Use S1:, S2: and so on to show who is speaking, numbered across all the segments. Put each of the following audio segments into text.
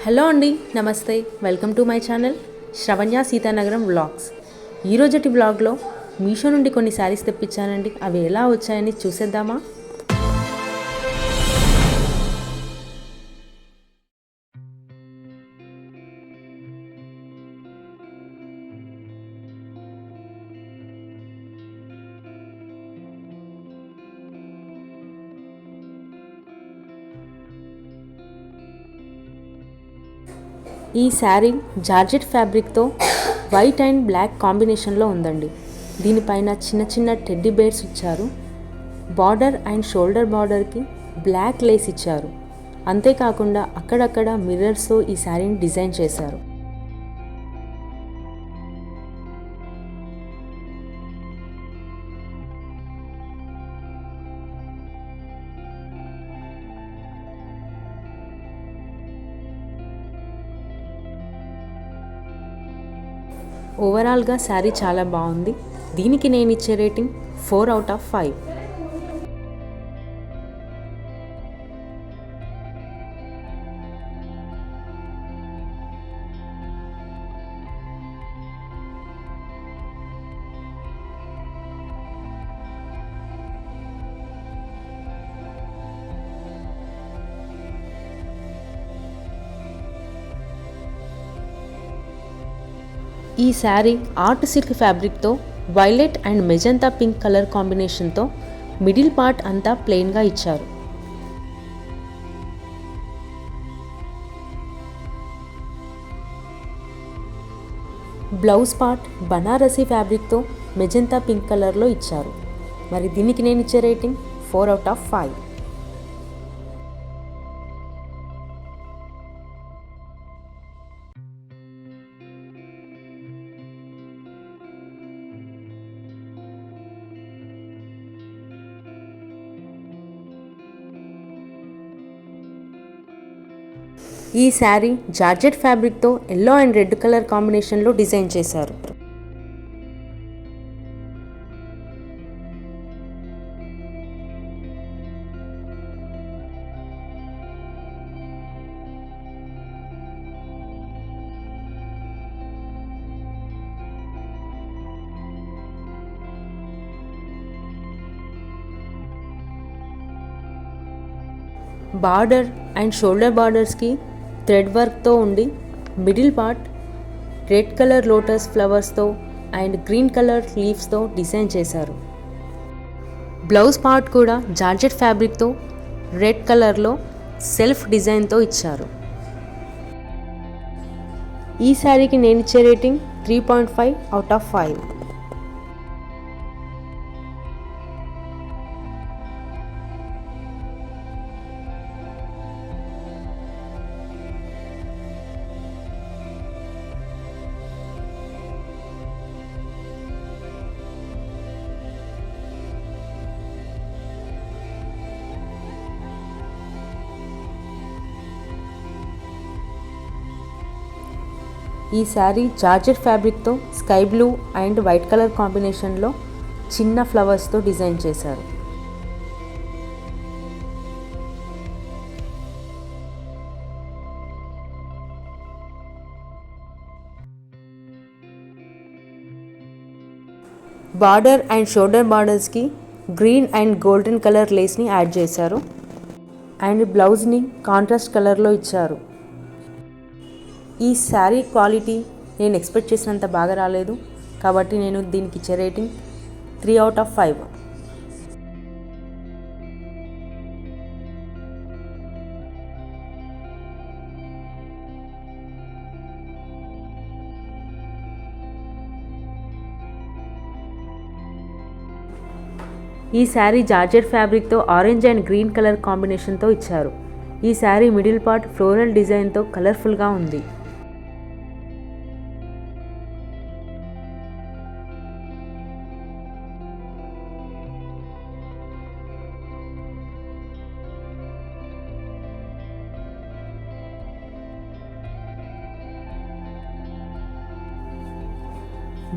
S1: Hello అండి, నమస్తే. Welcome to my channel Sravanya Seethanagaram vlogs. ఈరోజటి వ్లాగ్లో మీషో నుండి కొన్ని శారీస్ తెప్పించానండి. అవి ఎలా వచ్చాయని చూసేద్దామా? ఈ శారీ జార్జెట్ ఫ్యాబ్రిక్తో వైట్ అండ్ బ్లాక్ కాంబినేషన్లో ఉందండి. దీనిపైన చిన్న చిన్న టెడ్డీ బేర్స్ ఇచ్చారు. బార్డర్ అండ్ షోల్డర్ బార్డర్కి బ్లాక్ లేస్ ఇచ్చారు. అంతేకాకుండా అక్కడక్కడ మిర్రర్స్తో ఈ శారీని డిజైన్ చేశారు. ఓవరాల్గా శారీ చాలా బాగుంది. దీనికి నేను ఇచ్చే రేటింగ్ 4 out of 5. ఈ శారీ ఆర్ట్ సిల్క్ ఫ్యాబ్రిక్తో violet and magenta pink colour కాంబినేషన్తో మిడిల్ పార్ట్ అంతా ప్లెయిన్గా ఇచ్చారు. బ్లౌజ్ పార్ట్ బనారసీ ఫ్యాబ్రిక్తో మెజంతా పింక్ కలర్లో ఇచ్చారు. మరి దీనికి నేను ఇచ్చే రేటింగ్ 4 out of 5. ఈ శారీ జార్జెట్ ఫ్యాబ్రిక్తో ఎల్లో అండ్ రెడ్ కలర్ కాంబినేషన్లో డిజైన్ చేశారు. బార్డర్ అండ్ షోల్డర్ బార్డర్స్కి థ్రెడ్ వర్క్తో ఉండి middle part red colour lotus ఫ్లవర్స్తో అండ్ గ్రీన్ కలర్ లీవ్స్తో డిజైన్ చేశారు. బ్లౌజ్ పార్ట్ కూడా జార్జెట్ ఫ్యాబ్రిక్తో రెడ్ కలర్లో సెల్ఫ్ డిజైన్తో ఇచ్చారు. ఈ శారీకి నేను ఇచ్చే రేటింగ్ 3.5 out of 5. ఈ శారీ జార్జెట్ ఫ్యాబ్రిక్తో sky blue and white colour కాంబినేషన్లో చిన్న ఫ్లవర్స్తో డిజైన్ చేశారు. బార్డర్ అండ్ షోల్డర్ బార్డర్స్కి గ్రీన్ అండ్ గోల్డెన్ కలర్ లేస్ని యాడ్ చేశారు అండ్ బ్లౌజ్ని కాంట్రాస్ట్ కలర్లో ఇచ్చారు. ఈ శారీ క్వాలిటీ నేను ఎక్స్పెక్ట్ చేసినంత బాగా రాలేదు, కాబట్టి నేను దీనికి ఇచ్చే రేటింగ్ 3 out of 5. ఈ శారీ జార్జెట్ ఫ్యాబ్రిక్తో ఆరెంజ్ అండ్ గ్రీన్ కలర్ కాంబినేషన్తో ఇచ్చారు. ఈ శారీ మిడిల్ పార్ట్ ఫ్లోరల్ డిజైన్తో కలర్ఫుల్గా ఉంది.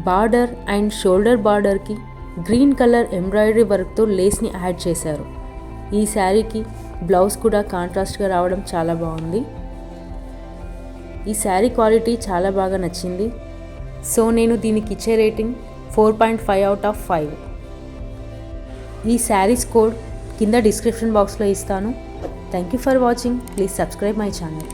S1: బార్డర్ అండ్ షోల్డర్ బార్డర్కి గ్రీన్ కలర్ ఎంబ్రాయిడరీ వర్క్తో లేస్ని యాడ్ చేశారు. ఈ శారీకి బ్లౌజ్ కూడా కాంట్రాస్ట్గా రావడం చాలా బాగుంది. ఈ శారీ క్వాలిటీ చాలా బాగా నచ్చింది. సో నేను దీనికి ఇచ్చే రేటింగ్ 4.5 అవుట్ ఆఫ్ 5. ఈ శారీస్ కోడ్ కింద డిస్క్రిప్షన్ బాక్స్లో ఇస్తాను. Thank you for watching. Please subscribe my channel.